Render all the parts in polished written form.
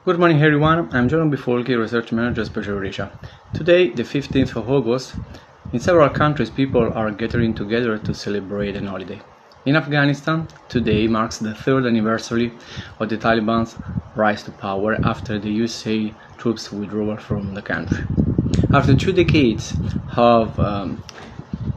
Good morning everyone, I'm John Bifolchi, Research Manager at SpecialEurasia. Today, the 15th of August, in several countries people are gathering together to celebrate an holiday. In Afghanistan, today marks the third anniversary of the Taliban's rise to power after the USA troops withdrawal from the country. After 2 decades of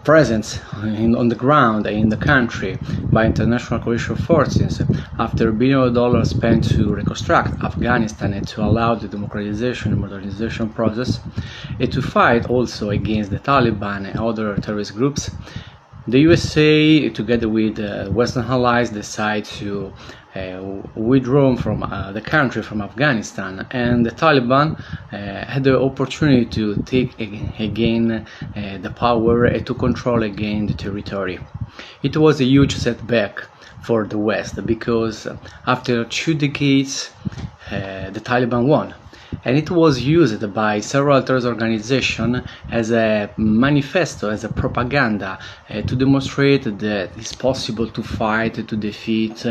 presence on the ground in the country by international coalition forces, after billions of dollars spent to reconstruct Afghanistan and to allow the democratization and modernization process, and to fight also against the Taliban and other terrorist groups, the USA, together with Western allies, decide to withdraw from the country, from Afghanistan, and the Taliban had the opportunity to take again the power and to control again the territory. It was a huge setback for the West because after 2 decades the Taliban won. And it was used by several terrorist organizations as a manifesto, as a propaganda, to demonstrate that it's possible to fight to defeat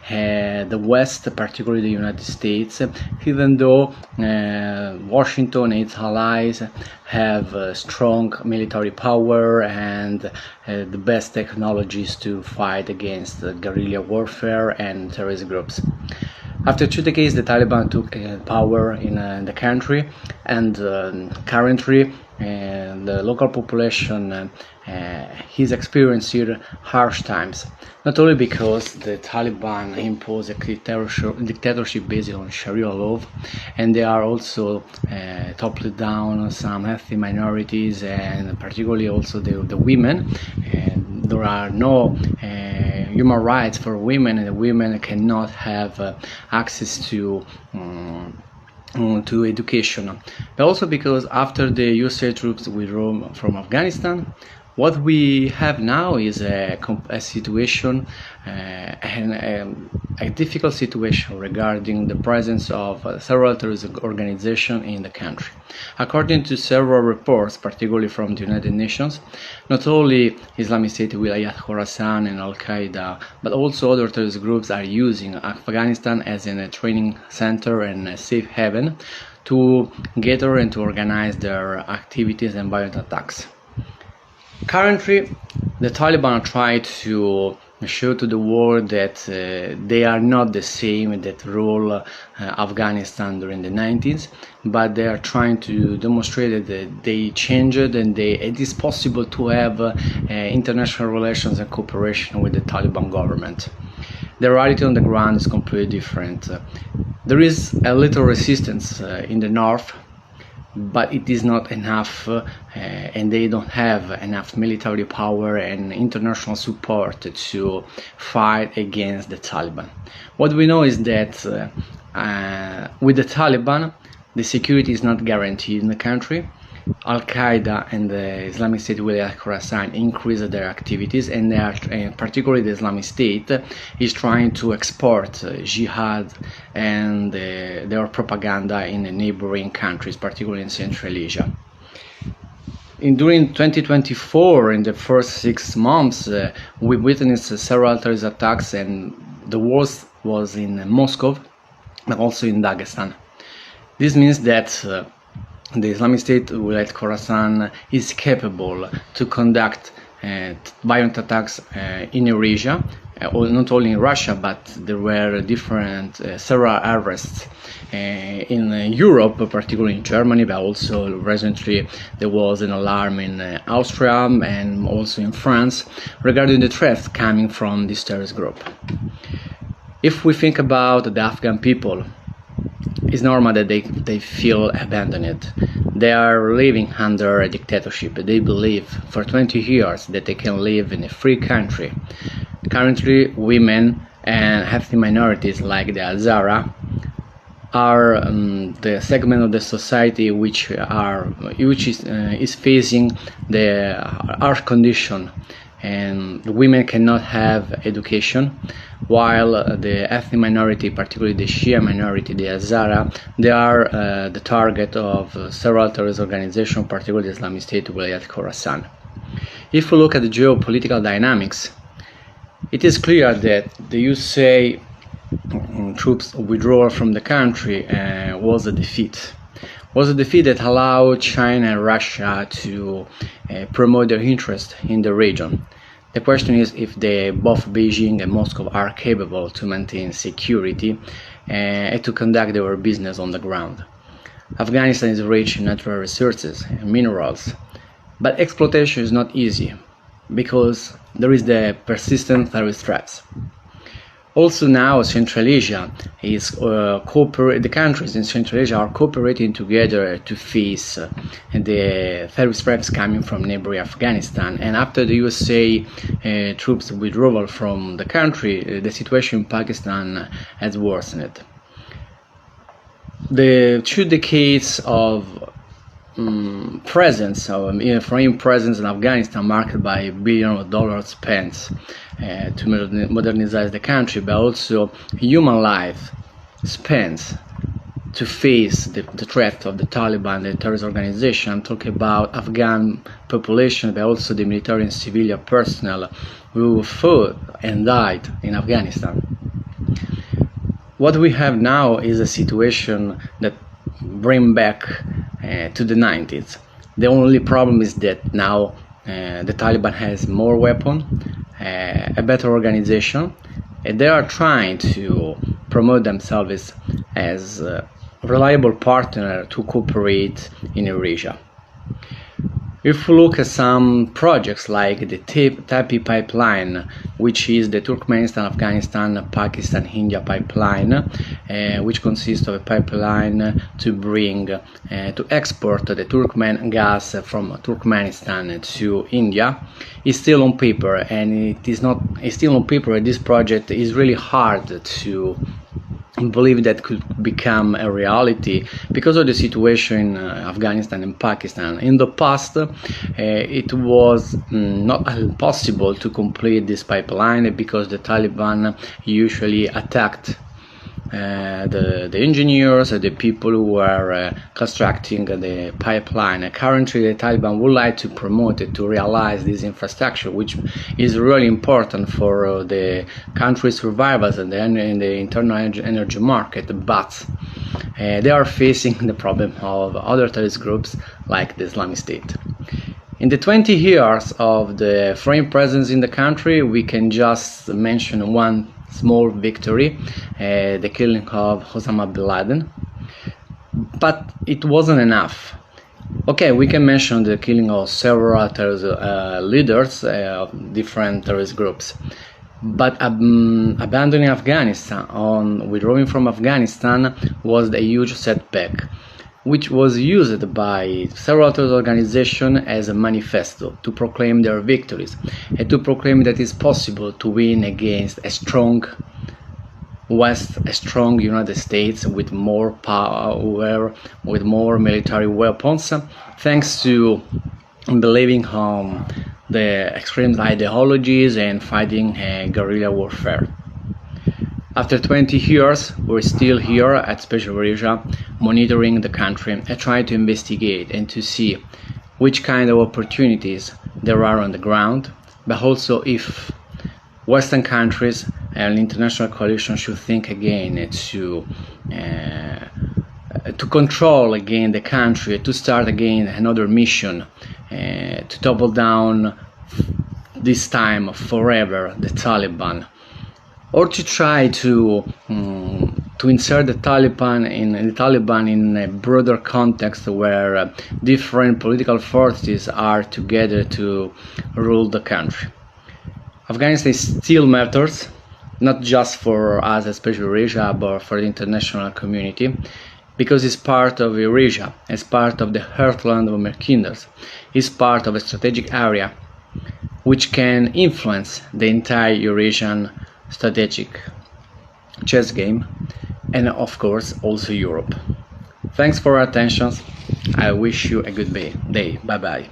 the West, particularly the United States, even though Washington and its allies have strong military power and the best technologies to fight against guerrilla warfare and terrorist groups. After 2 decades, the Taliban took power in the country, and currently the local population is experiencing harsh times, not only because the Taliban impose a dictatorship based on Sharia law, and they are also toppling down some ethnic minorities, and particularly also the women. There are no human rights for women, and the women cannot have access to education. But also because after the USA troops withdrew from Afghanistan, what we have now is a situation and a difficult situation regarding the presence of several terrorist organizations in the country. According to several reports, particularly from the United Nations, not only Islamic State Wilayat Khorasan and Al-Qaeda, but also other terrorist groups are using Afghanistan as a training center and a safe haven to gather and to organize their activities and violent attacks. Currently, the Taliban try to show to the world that they are not the same that rule Afghanistan during the 90s, but they are trying to demonstrate that they changed and it is possible to have international relations and cooperation with the Taliban government. The reality on the ground is completely different. There is a little resistance in the north, but it is not enough, and they don't have enough military power and international support to fight against the Taliban. What we know is that with the Taliban, the security is not guaranteed in the country. Al-Qaeda and the Islamic State Wilayat Khorasan increase their activities, and they are, particularly the Islamic State, is trying to export jihad and their propaganda in the neighboring countries, particularly in Central Asia. During 2024, in the first 6 months, we witnessed several terrorist attacks, and the worst was in Moscow, but also in Dagestan. This means that the Islamic State Wilayat Khorasan is capable to conduct violent attacks in Eurasia, not only in Russia, but there were several arrests in Europe, particularly in Germany, but also recently there was an alarm in Austria and also in France regarding the threats coming from this terrorist group. If we think about the Afghan people, it's normal that they feel abandoned. They are living under a dictatorship. They believe for 20 years that they can live in a free country. Currently, women and ethnic minorities like the Hazara are the segment of the society which is facing the harsh condition, and women cannot have education, while the ethnic minority, particularly the Shia minority, the Hazara, they are the target of several terrorist organizations, particularly the Islamic State Wilayat Khorasan. If we look at the geopolitical dynamics, it is clear that the USA troops withdrawal from the country was a defeat. Was a defeat that allowed China and Russia to promote their interest in the region. The question is if both Beijing and Moscow are capable to maintain security and to conduct their business on the ground. Afghanistan is rich in natural resources and minerals, but exploitation is not easy because there is the persistent terrorist threats. Also now Central Asia is the countries in Central Asia are cooperating together to face the terrorist threats coming from neighboring Afghanistan. And after the USA troops withdrawal from the country, the situation in Pakistan has worsened. The 2 decades of presence of foreign presence in Afghanistan marked by billions of dollars spent to modernize the country, but also human life spent to face the threat of the Taliban, the terrorist organization. Talk about Afghan population, but also the military and civilian personnel who fought and died in Afghanistan. What we have now is a situation that brings back to the 90s. The only problem is that now the Taliban has more weapons, a better organization, and they are trying to promote themselves as a reliable partner to cooperate in Eurasia. If we look at some projects like the TAPI pipeline, which is the Turkmenistan, Afghanistan, Pakistan, India pipeline, which consists of a pipeline to bring, to export the Turkmen gas from Turkmenistan to India, is still on paper, and it's still on paper. And this project is really hard to believe that could become a reality because of the situation in Afghanistan and Pakistan. In the past, it was not possible to complete this pipeline because the Taliban usually attacked the engineers, the people who were constructing the pipeline. Currently, the Taliban would like to promote it, to realize this infrastructure, which is really important for the country's survivors and the internal energy market, but they are facing the problem of other terrorist groups like the Islamic State. In the 20 years of the foreign presence in the country, we can just mention one small victory, the killing of Osama bin Laden, but it wasn't enough. Okay, we can mention the killing of several terrorist leaders of different terrorist groups, but abandoning Afghanistan, withdrawing from Afghanistan, was a huge setback, which was used by several terrorist organizations as a manifesto to proclaim their victories and to proclaim that it's possible to win against a strong West, a strong United States with more power, with more military weapons, thanks to believing on the extreme ideologies and fighting guerrilla warfare. After 20 years, we're still here at SpecialEurasia, monitoring the country and trying to investigate and to see which kind of opportunities there are on the ground, but also if Western countries and international coalition should think again to control again the country, to start again another mission, to double down this time forever the Taliban, or to try to insert the Taliban in a broader context where different political forces are together to rule the country. Afghanistan still matters, not just for us as SpecialEurasia, but for the international community, because it's part of Eurasia, it's part of the heartland of Merkinders, it's part of a strategic area which can influence the entire Eurasian strategic chess game, and of course also Europe. Thanks for your attention. I wish you a good day. Bye bye.